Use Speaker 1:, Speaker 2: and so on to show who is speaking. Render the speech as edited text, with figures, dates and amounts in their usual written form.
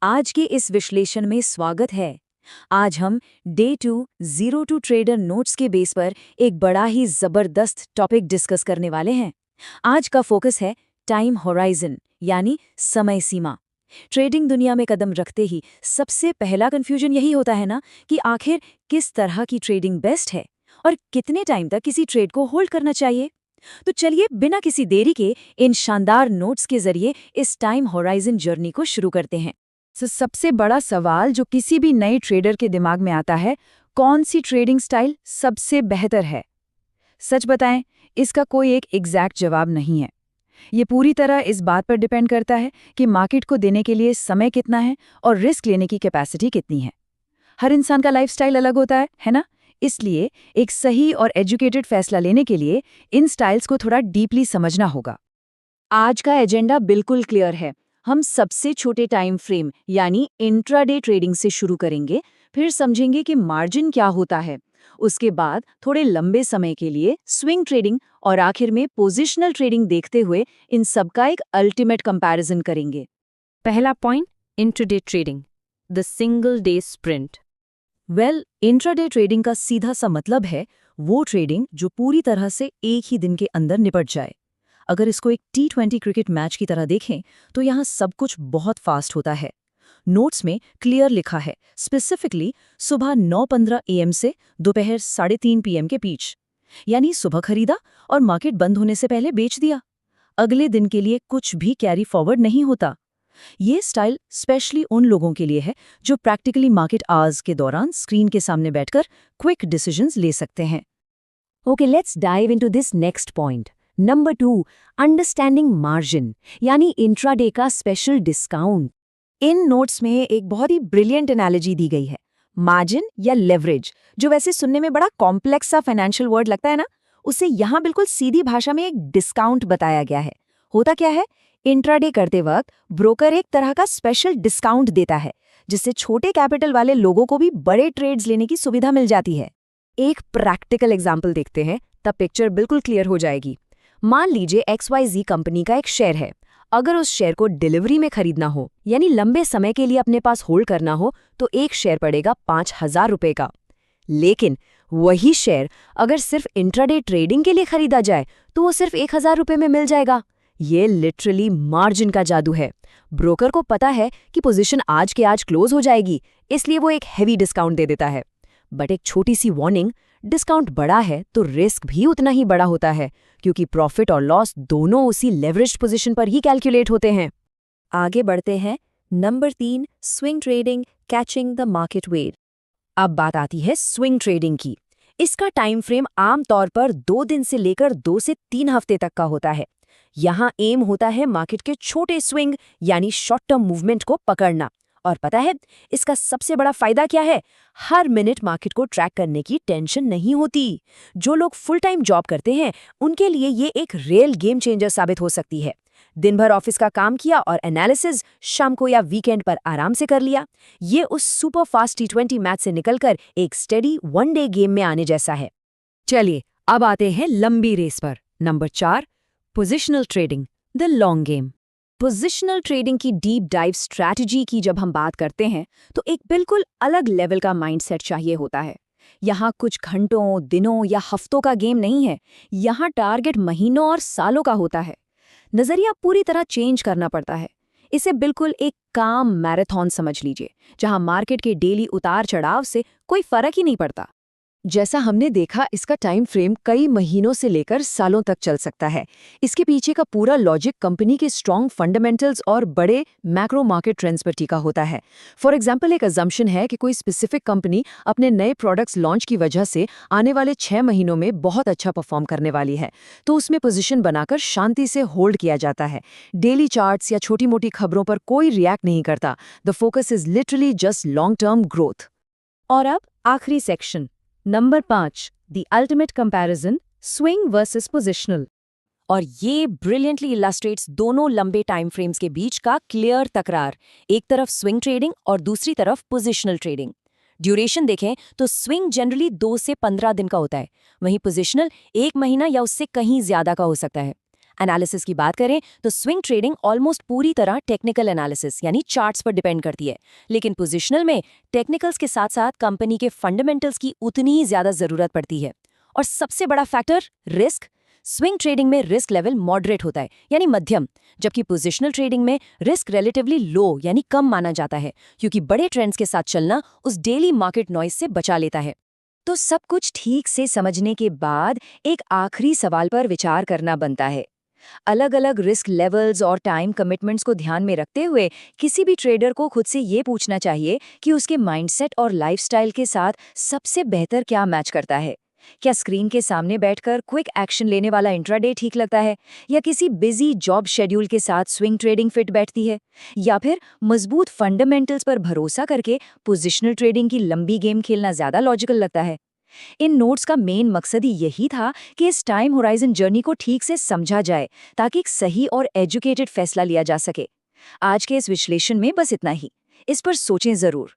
Speaker 1: आज के इस विश्लेषण में स्वागत है। आज हम डे 2 ट्रेडर नोट्स के बेस पर एक बड़ा ही जबरदस्त टॉपिक डिस्कस करने वाले हैं। आज का फोकस है टाइम होराइजन यानी समय सीमा। ट्रेडिंग दुनिया में कदम रखते ही सबसे पहला कंफ्यूजन यही होता है ना कि आखिर किस तरह की ट्रेडिंग बेस्ट है और कितने टाइम तक किसी ट्रेड को होल्ड करना चाहिए। तो चलिए बिना किसी देरी के इन शानदार नोट्स के जरिए इस टाइम होराइजन जर्नी को शुरू करते हैं। सबसे बड़ा सवाल जो किसी भी नए ट्रेडर के दिमाग में आता है, कौन सी ट्रेडिंग स्टाइल सबसे बेहतर है? सच बताएं, इसका कोई एक एग्जैक्ट जवाब नहीं है। ये पूरी तरह इस बात पर डिपेंड करता है कि मार्केट को देने के लिए समय कितना है और रिस्क लेने की कैपेसिटी कितनी है। हर इंसान का लाइफस्टाइल अलग होता है ना? इसलिए एक सही और एजुकेटेड फैसला लेने के लिए इन स्टाइल्स को थोड़ा डीपली समझना होगा। आज का एजेंडा बिल्कुल क्लियर है। हम सबसे छोटे टाइम फ्रेम यानी इंट्राडे ट्रेडिंग से शुरू करेंगे, फिर समझेंगे कि मार्जिन क्या होता है। उसके बाद थोड़े लंबे समय के लिए स्विंग ट्रेडिंग और आखिर में पोजिशनल ट्रेडिंग देखते हुए इन सब का एक अल्टीमेट कंपैरिजन करेंगे।
Speaker 2: पहला point, intraday trading, the single day sprint.
Speaker 1: Intraday trading का सीधा सा मतलब है वो ट्रेडिंग जो पूरी तरह से एक ही दिन के अंदर निपट जाए। अगर इसको एक T20 क्रिकेट मैच की तरह देखें तो यहाँ सब कुछ बहुत फास्ट होता है। नोट्स में क्लियर लिखा है, स्पेसिफिकली सुबह 9:15 AM से दोपहर 3:30 PM के बीच, यानी सुबह खरीदा और मार्केट बंद होने से पहले बेच दिया। अगले दिन के लिए कुछ भी कैरी फॉरवर्ड नहीं होता। ये स्टाइल स्पेशली उन लोगों के लिए है जो प्रैक्टिकली मार्केट आवर्स के दौरान स्क्रीन के सामने बैठकर क्विक डिसीजंस ले सकते हैं। Okay, let's dive into this next point. Number 2, understanding margin यानी इंट्राडे का स्पेशल डिस्काउंट। इन नोट्स में एक बहुत ही ब्रिलियंट एनालॉजी दी गई है। मार्जिन या लेवरेज, जो वैसे सुनने में बड़ा कॉम्प्लेक्स सा फाइनेंशियल वर्ड लगता है ना, उसे यहाँ बिल्कुल सीधी भाषा में एक डिस्काउंट बताया गया है। होता क्या है, इंट्राडे करते वक्त ब्रोकर एक तरह का स्पेशल डिस्काउंट देता है, जिससे छोटे कैपिटल वाले लोगों को भी बड़े ट्रेड्स लेने की सुविधा मिल जाती है। एक प्रैक्टिकल एग्जाम्पल देखते हैं, तब पिक्चर बिल्कुल क्लियर हो जाएगी। मान लीजिए XYZ कंपनी का एक शेयर है। अगर उस शेयर को डिलीवरी में खरीदना हो यानी लंबे समय के लिए अपने पास होल्ड करना हो तो एक शेयर पड़ेगा 5,000 रुपए का। लेकिन वही शेयर अगर सिर्फ इंट्राडे ट्रेडिंग के लिए खरीदा जाए तो वो सिर्फ 1,000 रुपए में मिल जाएगा। ये लिटरली मार्जिन का जादू है। ब्रोकर को पता है कि पोजीशन आज के आज क्लोज हो जाएगी, इसलिए वो एक हेवी डिस्काउंट दे देता है। बट एक छोटी सी वार्निंग, डिस्काउंट बड़ा है तो रिस्क भी उतना ही बड़ा होता है, क्योंकि प्रॉफिट और लॉस दोनों उसी लेवरेज्ड पोजीशन पर ही कैलकुलेट होते हैं। आगे बढ़ते हैं। Number 3, swing trading, catching the market wave. अब बात आती है स्विंग ट्रेडिंग की। इसका टाइम फ्रेम आमतौर पर 2 दिन से लेकर 2 से 3 हफ्ते तक का होता है। यहाँ एम होता है मार्केट के छोटे स्विंग यानी शॉर्ट टर्म मूवमेंट को पकड़ना। और पता है इसका सबसे बड़ा फायदा क्या है? हर मिनट मार्केट को ट्रैक करने की टेंशन नहीं होती। जो लोग फुल टाइम जॉब करते हैं उनके लिए ये एक रियल गेम चेंजर साबित हो सकती है। दिन भर ऑफिस का काम किया और एनालिसिस शाम को या वीकेंड पर आराम से कर लिया। ये उस सुपर फास्ट T20 मैच से निकलकर एक स्टेडी 1 डे गेम में आने जैसा है। चलिए अब आते हैं लंबी रेस पर। Number 4, positional trading, the long game. Positional trading की डीप डाइव स्ट्रैटेजी की जब हम बात करते हैं तो एक बिल्कुल अलग लेवल का माइंडसेट चाहिए होता है। यहाँ कुछ घंटों, दिनों या हफ्तों का गेम नहीं है। यहाँ टारगेट महीनों और सालों का होता है। नजरिया पूरी तरह चेंज करना पड़ता है। इसे बिल्कुल एक काम मैराथन समझ लीजिए, जहाँ मार्केट के डेली उतार चढ़ाव से कोई फर्क ही नहीं पड़ता। जैसा हमने देखा, इसका टाइम फ्रेम कई महीनों से लेकर सालों तक चल सकता है। इसके पीछे का पूरा लॉजिक कंपनी के स्ट्रॉन्ग फंडामेंटल्स और बड़े मैक्रो मार्केट ट्रेंड्स पर टिका होता है। फॉर एग्जांपल, एक अजम्पशन है कि कोई स्पेसिफिक कंपनी अपने नए प्रोडक्ट्स लॉन्च की वजह से आने वाले 6 महीनों में बहुत अच्छा परफॉर्म करने वाली है, तो उसमें पोजीशन बनाकर शांति से होल्ड किया जाता है। डेली चार्ट्स या छोटी मोटी खबरों पर कोई रिएक्ट नहीं करता। The focus is literally just long term growth. और अब आखिरी section, number 5, the ultimate comparison, swing versus positional. और ये ब्रिलियंटली इलस्ट्रेट्स दोनों लंबे टाइम फ्रेम्स के बीच का क्लियर तकरार। एक तरफ स्विंग ट्रेडिंग और दूसरी तरफ पोजिशनल ट्रेडिंग। ड्यूरेशन देखें तो स्विंग जनरली 2 से 15 दिन का होता है, वहीं पोजिशनल 1 महीना या उससे कहीं ज्यादा का हो सकता है।
Speaker 3: एनालिसिस की बात करें तो स्विंग ट्रेडिंग ऑलमोस्ट पूरी तरह टेक्निकल एनालिसिस यानी चार्ट्स पर डिपेंड करती है, लेकिन पोजिशनल में टेक्निकल्स के साथ साथ कंपनी के फंडामेंटल्स की उतनी ही ज्यादा जरूरत पड़ती है। और सबसे बड़ा फैक्टर रिस्क। स्विंग ट्रेडिंग में रिस्क लेवल मॉडरेट होता है यानी मध्यम, जबकि पोजिशनल ट्रेडिंग में रिस्क रिलेटिवली लो यानी कम माना जाता है, क्योंकि बड़े ट्रेंड्स के साथ चलना उस डेली मार्केट नॉइज से बचा लेता है।
Speaker 4: तो सब कुछ ठीक से समझने के बाद एक आखिरी सवाल पर विचार करना बनता है। अलग-अलग रिस्क लेवल्स और टाइम कमिटमेंट्स को ध्यान में रखते हुए किसी भी ट्रेडर को खुद से ये पूछना चाहिए कि उसके माइंडसेट और लाइफस्टाइल के साथ सबसे बेहतर क्या मैच करता है। क्या स्क्रीन के सामने बैठकर क्विक एक्शन लेने वाला इंट्राडे ठीक लगता है, या किसी बिजी जॉब शेड्यूल के साथ स्विंग ट्रेडिंग फिट बैठती है, या फिर मजबूत फंडामेंटल्स पर भरोसा करके पोजिशनल ट्रेडिंग की लंबी गेम खेलना ज्यादा लॉजिकल लगता है। इन नोट्स का मेन मकसद ही यही था कि इस टाइम होराइजन जर्नी को ठीक से समझा जाए ताकि एक सही और एजुकेटेड फैसला लिया जा सके। आज के इस विश्लेषण में बस इतना ही। इस पर सोचें जरूर।